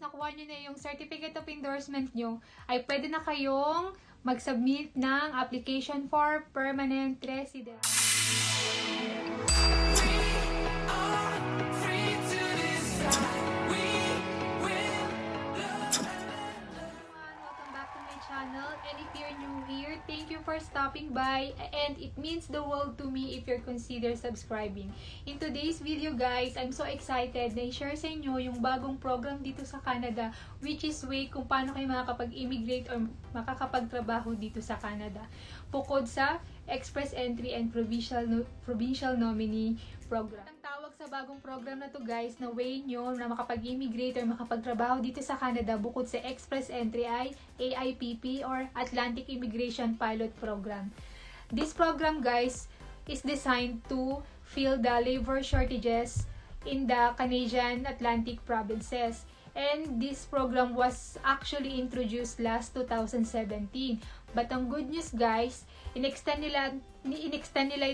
nakuha nyo na yung certificate of endorsement nyo, ay pwede na kayong mag-submit ng application for permanent residence. And if you're new here, thank you for stopping by, and it means the world to me if you're consider subscribing. In today's video guys, I'm so excited na i-share sa inyo yung bagong program dito sa Canada, which is way kung paano kayo makakapag-immigrate or makakapagtrabaho dito sa Canada. Bukod sa Express Entry and Provincial Nominee Program. Ang tawag sa bagong program na to guys, na way nyo na makapag-immigrate or makapagtrabaho dito sa Canada bukod sa Express Entry ay AIPP or Atlantic Immigration Pilot Program. This program guys is designed to fill the labor shortages in the Canadian Atlantic provinces. And this program was actually introduced last 2017. But ang good news guys, in-extend nila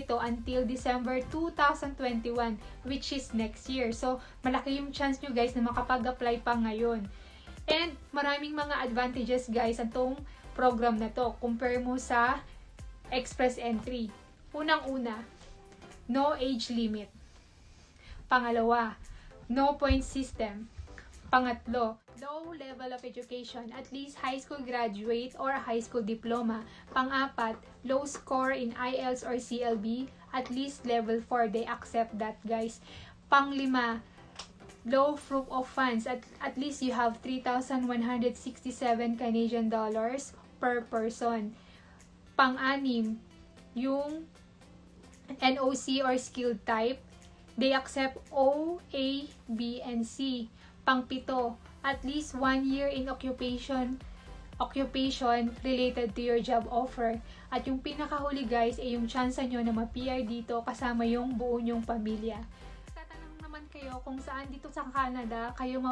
ito until December 2021, which is next year. So, malaki yung chance nyo guys na makapag-apply pa ngayon. And maraming mga advantages guys ang tong program na to compare mo sa Express Entry. Unang-una, no age limit. Pangalawa, no point system. Pangatlo, low level of education, at least high school graduate or high school diploma. Pang-apat, low score in IELTS or CLB, at least level 4, they accept that guys. Pang-lima, low proof of funds, at least you have 3,167 Canadian dollars per person. Pang-anim, yung NOC or skilled type, they accept O, A, B, and C. Pang-pito, at least 1 year in occupation related to your job offer. At yung pinakahuli guys ay yung chance nyo na ma-PR dito kasama yung buo nyong pamilya. Tatanong naman kayo kung saan dito sa Canada kayo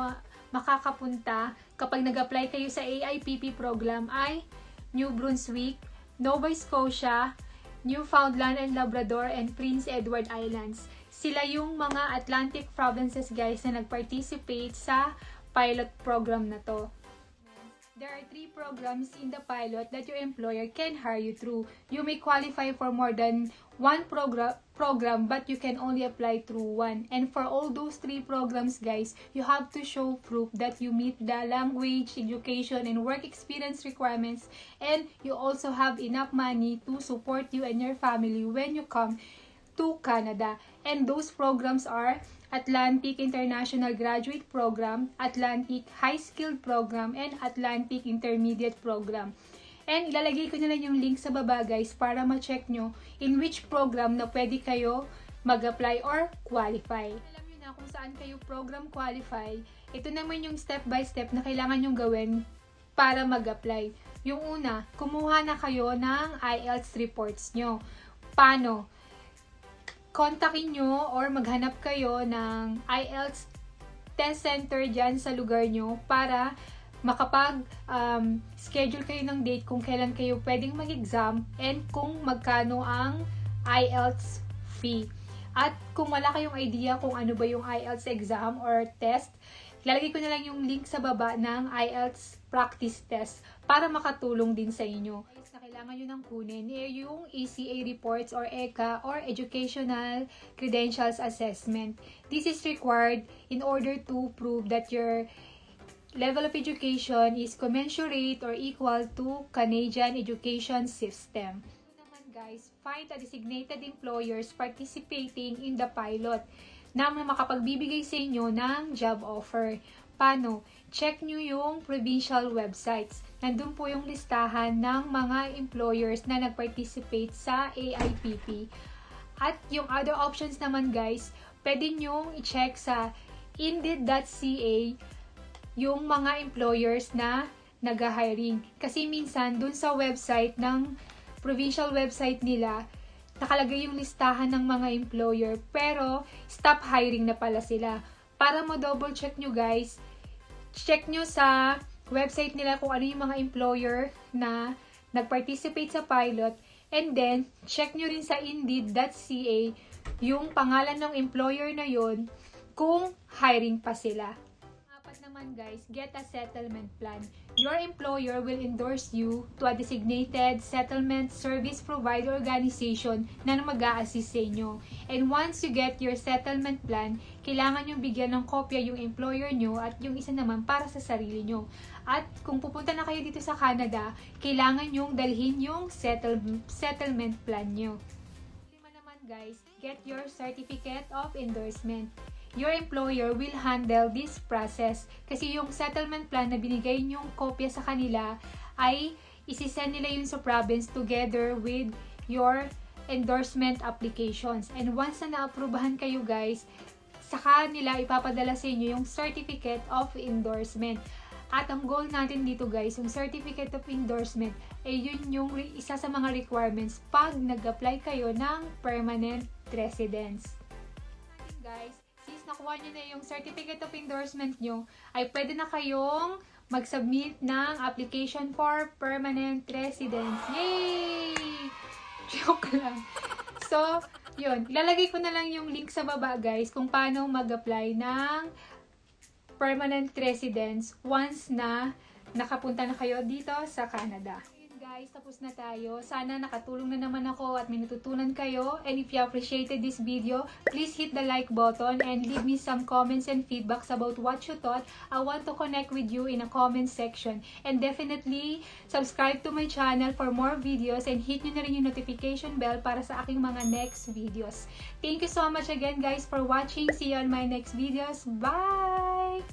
makakapunta kapag nag-apply kayo sa AIPP program ay New Brunswick, Nova Scotia, Newfoundland and Labrador, and Prince Edward Islands. Sila yung mga Atlantic provinces guys na nag-participate sa pilot program na to. There are 3 programs in the pilot that your employer can hire you through. You may qualify for more than 1 program but you can only apply through 1. And for all those 3 programs guys, you have to show proof that you meet the language, education, and work experience requirements, and you also have enough money to support you and your family when you come to Canada. And those programs are Atlantic International Graduate Program, Atlantic High Skilled Program, and Atlantic Intermediate Program. And ilalagay ko na lang yung link sa baba guys para ma-check nyo in which program na pwede kayo mag-apply or qualify. Alam nyo na kung saan kayo program qualify, ito naman yung step by step na kailangan nyong gawin para mag-apply. Yung una, kumuha na kayo ng IELTS reports nyo. Paano? Kontakin nyo or maghanap kayo ng IELTS test center dyan sa lugar nyo para makapag-schedule kayo ng date kung kailan kayo pwedeng mag-exam and kung magkano ang IELTS fee. At kung wala kayong idea kung ano ba yung IELTS exam or test, ilalagay ko na lang yung link sa baba ng IELTS practice test para makatulong din sa inyo. Na kailangan nyo nang kunin yung ECA reports or ECA or Educational Credentials Assessment. This is required in order to prove that your level of education is commensurate or equal to Canadian education system. Naman guys, find a designated employers participating in the pilot na makapagbibigay sa inyo ng job offer. Paano? Check nyo yung provincial websites. Nandun po yung listahan ng mga employers na nag-participate sa AIPP. At yung other options naman guys, pwede nyo i-check sa indeed.ca yung mga employers na nag-hiring. Kasi minsan, dun sa website ng provincial website nila, nakalagay yung listahan ng mga employer, pero stop hiring na pala sila. Para ma-double check nyo guys, check nyo sa website nila kung ano yung mga employer na nag-participate sa pilot, and then check nyo rin sa indeed.ca yung pangalan ng employer na yon kung hiring pa sila. Apat naman naman guys, get a settlement plan. Your employer will endorse you to a designated settlement service provider organization na mag-a-assist sa inyo. And once you get your settlement plan, kailangan nyo bigyan ng kopya yung employer nyo at yung isa naman para sa sarili nyo. At kung pupunta na kayo dito sa Canada, kailangan nyong dalhin yung settlement plan nyo. Lima naman guys, get your certificate of endorsement. Your employer will handle this process kasi yung settlement plan na binigay nyong kopya sa kanila ay isisend nila yun sa province together with your endorsement applications. And once na na-aprobahan kayo guys, saka nila ipapadala sa inyo yung certificate of endorsement. At ang goal natin dito guys, yung certificate of endorsement, ay yun yung isa sa mga requirements pag nag-apply kayo ng permanent residence. Guys, since nakuha nyo na yung certificate of endorsement nyo, ay pwede na kayong mag-submit ng application for permanent residence. Yay! Joke lang. So, yun. Ilalagay ko na lang yung link sa baba guys kung paano mag-apply ng permanent residence once na nakapunta na kayo dito sa Canada. Guys, tapos na tayo. Sana nakatulong na naman ako at may natutunan kayo. And if you appreciated this video, please hit the like button and leave me some comments and feedbacks about what you thought. I want to connect with you in a comment section. And definitely, subscribe to my channel for more videos and hit nyo na rin yung notification bell para sa aking mga next videos. Thank you so much again guys for watching. See you on my next videos. Bye!